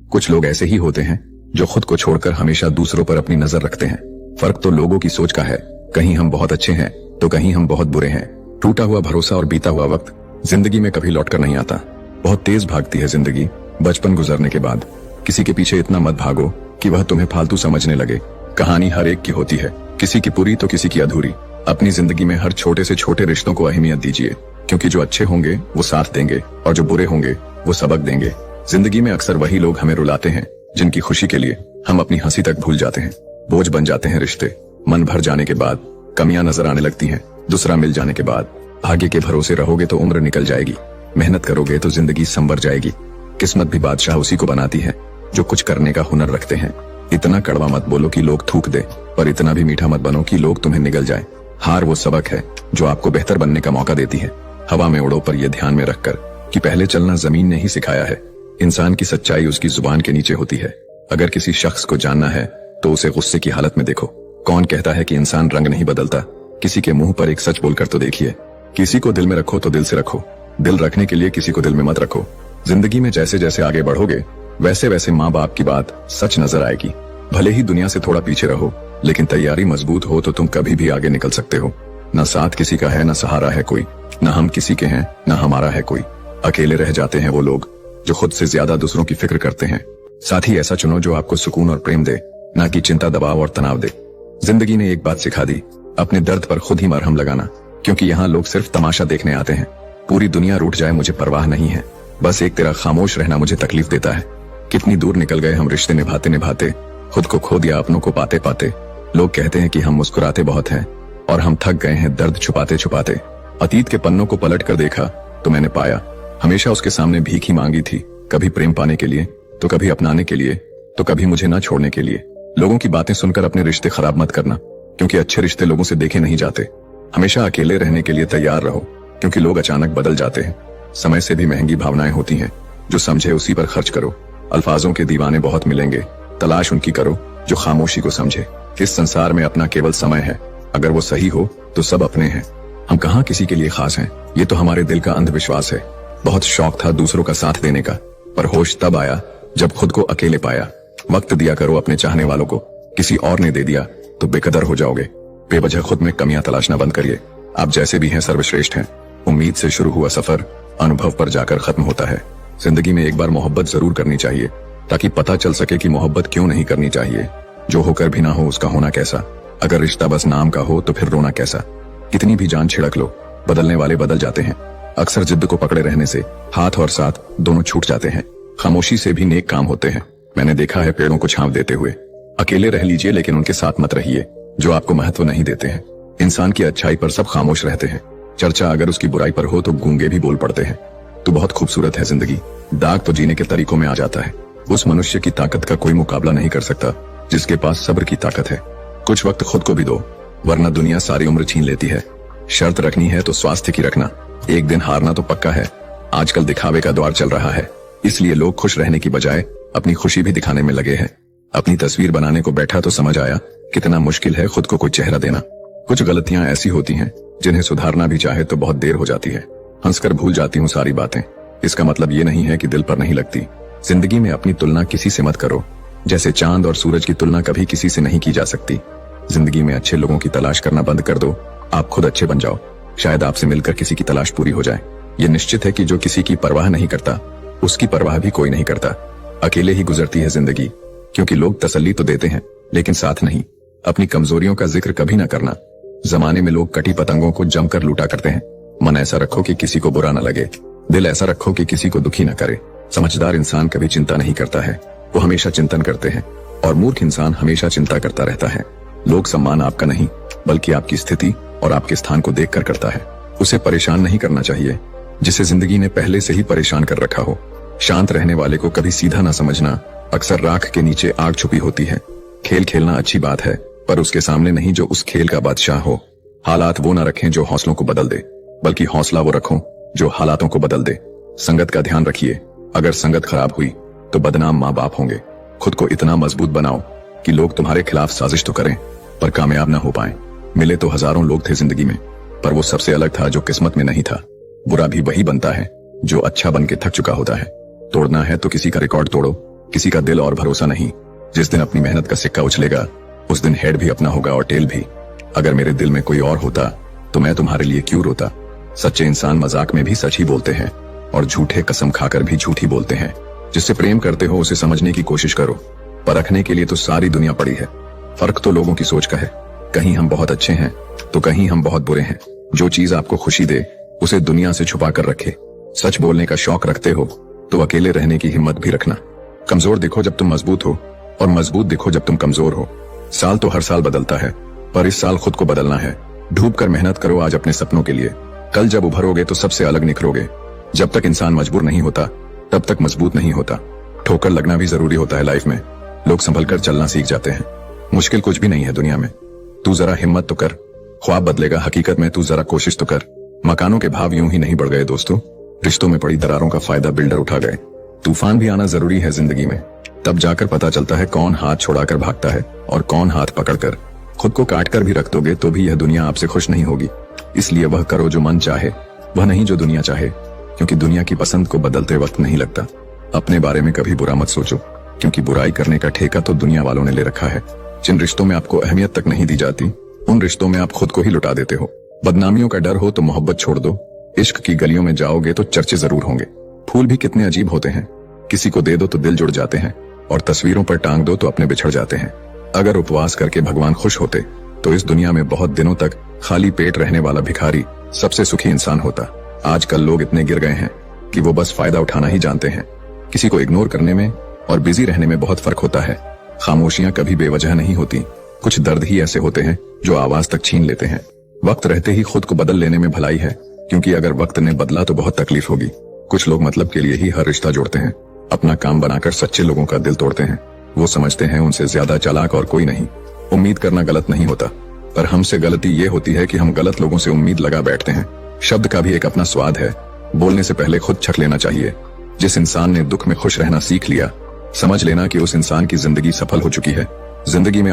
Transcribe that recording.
कुछ लोग ऐसे ही होते हैं जो खुद को छोड़कर हमेशा दूसरों पर अपनी नजर रखते हैं। फर्क तो लोगों की सोच का है, कहीं हम बहुत अच्छे हैं तो कहीं हम बहुत बुरे हैं। टूटा हुआ भरोसा और बीता हुआ वक्त जिंदगी में कभी लौट कर नहीं आता। बहुत तेज भागती है जिंदगी बचपन गुजरने के बाद। किसी के पीछे इतना मत भागो कि वह तुम्हें फालतू समझने लगे। कहानी हर एक की होती है, किसी की पूरी तो किसी की अधूरी। अपनी जिंदगी में हर छोटे से छोटे रिश्तों को अहमियत दीजिए, क्योंकि जो अच्छे होंगे वो साथ देंगे और जो बुरे होंगे वो सबक देंगे। जिंदगी में अक्सर वही लोग हमें रुलाते हैं जिनकी खुशी के लिए हम अपनी हंसी तक भूल जाते हैं। बोझ बन जाते हैं रिश्ते, मन भर जाने के बाद कमियां नजर आने लगती हैं। दूसरा मिल जाने के बाद भाग्य के भरोसे रहोगे तो उम्र निकल जाएगी, मेहनत करोगे तो जिंदगी संवर जाएगी। किस्मत भी बादशाह उसी को बनाती है जो कुछ करने का हुनर रखते हैं। इतना कड़वा मत बोलो कि लोग थूक दे, पर इतना भी मीठा मत बनो कि लोग तुम्हें निगल जाए। हार वो सबक है जो आपको बेहतर बनने का मौका देती है। हवा में उड़ो पर यह ध्यान में रखकर कि पहले चलना जमीन ने ही सिखाया है। इंसान की सच्चाई उसकी जुबान के नीचे होती है। अगर किसी शख्स को जानना है तो उसे गुस्से की हालत में देखो। कौन कहता है कि इंसान रंग नहीं बदलता? किसी के मुंह पर एक सच बोलकर तो देखिए। किसी को दिल में रखो तो दिल से रखो, दिल रखने के लिए किसी को दिल में मत रखो। जिंदगी में जैसे जैसे आगे बढ़ोगे वैसे वैसे माँ बाप की बात सच नजर आएगी। भले ही दुनिया से थोड़ा पीछे रहो, लेकिन तैयारी मजबूत हो तो तुम कभी भी आगे निकल सकते हो। न साथ किसी का है, न सहारा है कोई, न हम किसी के हैं, न हमारा है कोई। अकेले रह जाते हैं वो लोग जो खुद से ज्यादा दूसरों की फिक्र करते हैं। साथी ऐसा चुनो जो आपको सुकून और प्रेम दे, ना कि चिंता, दबाव और तनाव दे। जिंदगी ने एक बात सिखा दी, अपने दर्द पर खुद ही मरहम लगाना, क्योंकि यहाँ लोग सिर्फ तमाशा देखने आते हैं। पूरी दुनिया रूठ जाए मुझे परवाह नहीं है, बस एक तेरा खामोश रहना मुझे तकलीफ देता है। कितनी दूर निकल गए हम रिश्ते निभाते निभाते, खुद को खो दिया अपनों को पाते पाते। लोग कहते हैं कि हम मुस्कुराते बहुत हैं और हम थक गए हैं दर्द छुपाते छुपाते। अतीत के पन्नों को पलट कर देखा तो मैंने पाया हमेशा उसके सामने भीख ही मांगी थी, कभी प्रेम पाने के लिए तो कभी अपनाने के लिए तो कभी मुझे ना छोड़ने के लिए। लोगों की बातें सुनकर अपने रिश्ते खराब मत करना, क्योंकि अच्छे रिश्ते लोगों से देखे नहीं जाते। हमेशा अकेले रहने के लिए तैयार रहो, क्योंकि लोग अचानक बदल जाते हैं। समय से भी महंगी भावनाएं होती हैं, जो समझे उसी पर खर्च करो। अल्फाजों के दीवाने बहुत मिलेंगे, तलाश उनकी करो जो खामोशी को समझे। इस संसार में अपना केवल समय है, अगर वो सही हो तो सब अपने हैं। हम कहाँ किसी के लिए खास हैं, ये तो हमारे दिल का अंधविश्वास है। बहुत शौक था दूसरों का साथ देने का, पर होश तब आया जब खुद को अकेले पाया। वक्त दिया करो अपने चाहने वालों को, किसी और ने दे दिया तो बेकदर हो जाओगे। बेवजह खुद में कमियां तलाशना बंद करिए। आप जैसे भी हैं सर्वश्रेष्ठ हैं। उम्मीद से शुरू हुआ सफर अनुभव पर जाकर खत्म होता है। जिंदगी में एक बार मोहब्बत जरूर करनी चाहिए, ताकि पता चल सके कि मोहब्बत क्यों नहीं करनी चाहिए। जो होकर भी ना हो उसका होना कैसा। अगर रिश्ता बस नाम का हो तो फिर रोना कैसा। कितनी भी जान छिड़क लो, बदलने वाले बदल जाते हैं। अक्सर जिद्द को पकड़े रहने से हाथ और साथ दोनों छूट जाते हैं। खामोशी से भी नेक काम होते हैं। मैंने देखा है पेड़ों को छांव देते हुए। अकेले रह लीजिए, लेकिन उनके साथ मत रहिए जो आपको महत्व नहीं देते हैं। इंसान की अच्छाई पर सब खामोश रहते हैं, चर्चा अगर उसकी बुराई पर हो तो गूंगे भी बोल पड़ते हैं। तो बहुत खूबसूरत है जिंदगी, दाग तो जीने के तरीकों में आ जाता है। उस मनुष्य की ताकत का कोई मुकाबला नहीं कर सकता जिसके पास सब्र की ताकत है। कुछ वक्त खुद को भी दो, वरना दुनिया सारी उम्र छीन लेती है। शर्त रखनी है तो स्वास्थ्य की रखना, एक दिन हारना तो पक्का है। आजकल दिखावे का दौर चल रहा है, इसलिए लोग खुश रहने की बजाय अपनी खुशी भी दिखाने में लगे हैं। अपनी तस्वीर बनाने को बैठा तो समझ आया कितना मुश्किल है खुद को कोई चेहरा देना। कुछ गलतियां ऐसी होती हैं जिन्हें सुधारना भी चाहे तो बहुत देर हो जाती है। हंसकर भूल जाती हूँ सारी बातें, इसका मतलब ये नहीं है कि दिल पर नहीं लगती। जिंदगी में अपनी तुलना किसी से मत करो, जैसे चांद और सूरज की तुलना कभी किसी से नहीं की जा सकती। जिंदगी में अच्छे लोगों की तलाश करना बंद कर दो, आप खुद अच्छे बन जाओ। शायद आपसे मिलकर किसी की तलाश पूरी हो जाए। ये निश्चित है कि जो किसी की परवाह नहीं करता उसकी परवाह भी कोई नहीं करता। अकेले ही गुजरती है जिंदगी, क्योंकि लोग तसल्ली तो देते हैं लेकिन साथ नहीं। अपनी कमजोरियों का जिक्र कभी ना करना। जमाने में लोग कटी पतंगों को जमकर लूटा करते हैं। मन ऐसा रखो कि किसी को बुरा न लगे, दिल ऐसा रखो कि किसी को दुखी न करे। समझदार इंसान कभी चिंता नहीं करता है, वो हमेशा चिंतन करते हैं, और मूर्ख इंसान हमेशा चिंता करता रहता है। लोग सम्मान आपका नहीं बल्कि आपकी स्थिति और आपके स्थान को देखकर करता है। उसे परेशान नहीं करना चाहिए जिसे जिंदगी ने पहले से ही परेशान कर रखा हो। शांत रहने वाले को कभी सीधा ना समझना, अक्सर राख के नीचे आग छुपी होती है। खेल खेलना अच्छी बात है, पर उसके सामने नहीं जो उस खेल का बादशाह हो। हालात वो ना रखें जो हौसलों को बदल दे, बल्कि हौसला वो रखो जो हालातों को बदल दे। संगत का ध्यान रखिए, अगर संगत खराब हुई तो बदनाम माँ बाप होंगे। खुद को इतना मजबूत बनाओ कि लोग तुम्हारे खिलाफ साजिश तो करें पर कामयाब ना हो पाए। मिले तो हजारों लोग थे जिंदगी में, पर वो सबसे अलग था जो किस्मत में नहीं था। बुरा भी वही बनता है जो अच्छा बन के थक चुका होता है। तोड़ना है तो किसी का रिकॉर्ड तोड़ो, किसी का दिल और भरोसा नहीं। जिस दिन अपनी मेहनत का सिक्का उछलेगा उस दिन हेड भी अपना होगा और टेल भी। अगर मेरे दिल में कोई और होता तो मैं तुम्हारे लिए क्यों रोता। सच्चे इंसान मजाक में भी सच ही बोलते हैं और झूठे कसम खाकर भी झूठ ही बोलते हैं। जिससे प्रेम करते हो उसे समझने की कोशिश करो, परखने के लिए तो सारी दुनिया पड़ी है। फर्क तो लोगों की सोच का है, कहीं हम बहुत अच्छे हैं तो कहीं हम बहुत बुरे हैं। जो चीज आपको खुशी दे उसे दुनिया से छुपा कर रखे। सच बोलने का शौक रखते हो तो अकेले रहने की हिम्मत भी रखना। कमजोर दिखो जब तुम मजबूत हो और मजबूत दिखो जब तुम कमजोर हो। साल तो हर साल बदलता है पर इस साल खुद को बदलना है। डूब कर मेहनत करो आज अपने सपनों के लिए, कल जब उभरोगे तो सबसे अलग निखरोगे। जब तक इंसान मजबूर नहीं होता तब तक मजबूत नहीं होता। ठोकर लगना भी जरूरी होता है लाइफ में, लोग संभल कर चलना सीख जाते हैं। मुश्किल कुछ भी नहीं है दुनिया में, तू जरा हिम्मत तो कर। ख्वाब बदलेगा हकीकत में, तू जरा कोशिश तो कर। मकानों के भाव यूं ही नहीं बढ़ गए दोस्तों, रिश्तों में पड़ी दरारों का फायदा बिल्डर उठा गए। तूफान भी आना जरूरी है जिंदगी में, तब जाकर पता चलता है कौन हाथ छोड़ाकर भागता है और कौन हाथ पकड़कर। खुद को काट कर भी रख दोगे तो भी यह दुनिया आपसे खुश नहीं होगी। इसलिए वह करो जो मन चाहे, वह नहीं जो दुनिया चाहे, क्योंकि दुनिया की पसंद को बदलते वक्त नहीं लगता। अपने बारे में कभी बुरा मत सोचो, क्योंकि बुराई करने का ठेका तो दुनिया वालों ने ले रखा है। जिन रिश्तों में आपको अहमियत तक नहीं दी जाती उन रिश्तों में आप खुद को ही लुटा देते हो। बदनामियों का डर हो तो मोहब्बत छोड़ दो। इश्क की गलियों में जाओगे तो चर्चे जरूर होंगे। फूल भी कितने अजीब होते हैं, किसी को दे दो तो दिल जुड़ जाते हैं और तस्वीरों पर टांग दो तो अपने बिछड़ जाते हैं। अगर उपवास करके भगवान खुश होते तो इस दुनिया में बहुत दिनों तक खाली पेट रहने वाला भिखारी सबसे सुखी इंसान होता। आजकल लोग इतने गिर गए हैं कि वो बस फायदा उठाना ही जानते हैं। किसी को इग्नोर करने में और बिजी रहने में बहुत फर्क होता है। खामोशियां कभी बेवजह नहीं होती, कुछ दर्द ही ऐसे होते हैं जो आवाज तक छीन लेते हैं। वक्त रहते ही खुद को बदल लेने में भलाई है, क्योंकि अगर वक्त ने बदला तो बहुत तकलीफ होगी। कुछ लोग मतलब के लिए ही हर रिश्ता जोड़ते हैं, अपना काम बनाकर सच्चे लोगों का दिल तोड़ते हैं। वो समझते हैं उनसे ज्यादा चालाक और कोई नहीं। उम्मीद करना गलत नहीं होता, पर हमसे गलती ये होती है कि हम गलत लोगों से उम्मीद लगा बैठते हैं। शब्द का भी एक अपना स्वाद है, बोलने से पहले खुद छक लेना चाहिए। जिस इंसान ने दुख में खुश रहना सीख लिया, समझ लेना कि उस इंसान की जिंदगी सफल हो चुकी है। जिंदगी में